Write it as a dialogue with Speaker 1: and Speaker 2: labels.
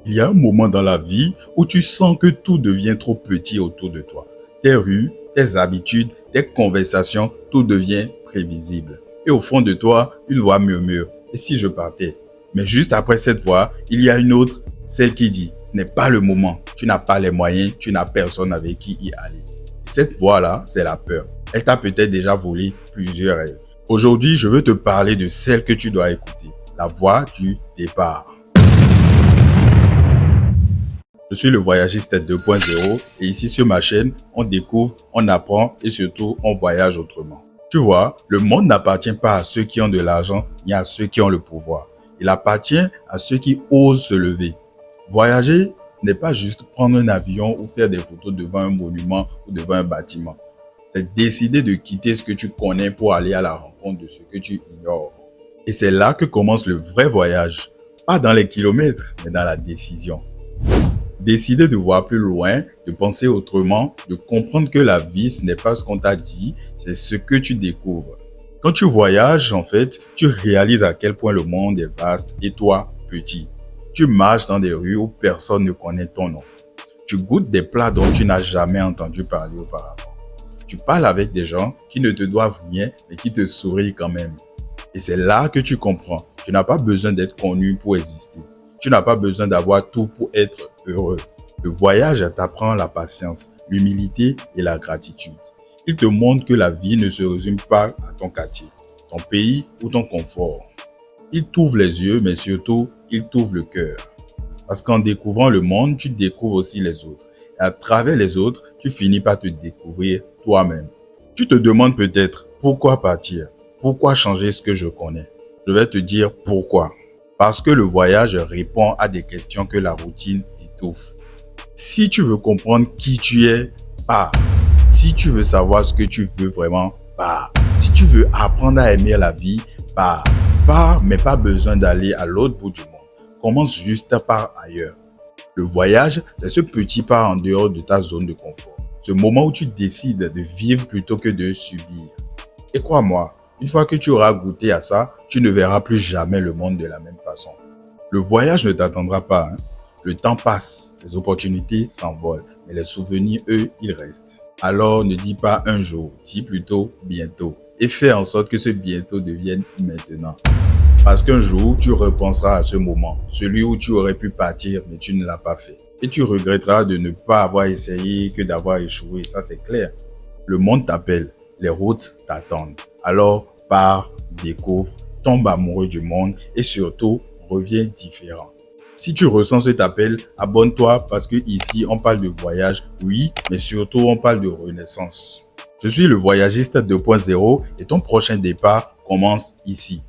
Speaker 1: Il y a un moment dans la vie où tu sens que tout devient trop petit autour de toi. Tes rues, tes habitudes, tes conversations, tout devient prévisible. Et au fond de toi, une voix murmure, « Et si je partais ?» Mais juste après cette voix, il y a une autre, celle qui dit, « Ce n'est pas le moment, tu n'as pas les moyens, tu n'as personne avec qui y aller. » Et cette voix-là, c'est la peur. Elle t'a peut-être déjà volé plusieurs rêves. Aujourd'hui, je veux te parler de celle que tu dois écouter, la voix du départ. Je suis le voyagiste 2.0 et ici sur ma chaîne, on découvre, on apprend et surtout on voyage autrement. Tu vois, le monde n'appartient pas à ceux qui ont de l'argent ni à ceux qui ont le pouvoir. Il appartient à ceux qui osent se lever. Voyager, ce n'est pas juste prendre un avion ou faire des photos devant un monument ou devant un bâtiment. C'est décider de quitter ce que tu connais pour aller à la rencontre de ce que tu ignores. Et c'est là que commence le vrai voyage. Pas dans les kilomètres, mais dans la décision. Décider de voir plus loin, de penser autrement, de comprendre que la vie, ce n'est pas ce qu'on t'a dit, c'est ce que tu découvres. Quand tu voyages, en fait, tu réalises à quel point le monde est vaste et toi, petit. Tu marches dans des rues où personne ne connaît ton nom. Tu goûtes des plats dont tu n'as jamais entendu parler auparavant. Tu parles avec des gens qui ne te doivent rien, mais qui te sourient quand même. Et c'est là que tu comprends. Tu n'as pas besoin d'être connu pour exister. Tu n'as pas besoin d'avoir tout pour être heureux. Le voyage t'apprend la patience, l'humilité et la gratitude. Il te montre que la vie ne se résume pas à ton quartier, ton pays ou ton confort. Il t'ouvre les yeux, mais surtout, il t'ouvre le cœur. Parce qu'en découvrant le monde, tu découvres aussi les autres. Et à travers les autres, tu finis par te découvrir toi-même. Tu te demandes peut-être, pourquoi partir? Pourquoi changer ce que je connais? Je vais te dire pourquoi. Parce que le voyage répond à des questions que la routine étouffe. Si tu veux comprendre qui tu es, pars. Si tu veux savoir ce que tu veux vraiment, pars. Si tu veux apprendre à aimer la vie, pars. Pars, mais pas besoin d'aller à l'autre bout du monde. Commence juste par ailleurs. Le voyage, c'est ce petit pas en dehors de ta zone de confort. Ce moment où tu décides de vivre plutôt que de subir. Et crois-moi, une fois que tu auras goûté à ça, tu ne verras plus jamais le monde de la même façon. Le voyage ne t'attendra pas. Le temps passe, les opportunités s'envolent, mais les souvenirs, eux, ils restent. Alors ne dis pas un jour, dis plutôt bientôt. Et fais en sorte que ce bientôt devienne maintenant. Parce qu'un jour, tu repenseras à ce moment, celui où tu aurais pu partir, mais tu ne l'as pas fait. Et tu regretteras de ne pas avoir essayé que d'avoir échoué, ça c'est clair. Le monde t'appelle, les routes t'attendent. Alors, pars, découvre, tombe amoureux du monde et surtout, reviens différent. Si tu ressens cet appel, abonne-toi parce que ici, on parle de voyage, oui, mais surtout, on parle de renaissance. Je suis le voyagiste 2.0 et ton prochain départ commence ici.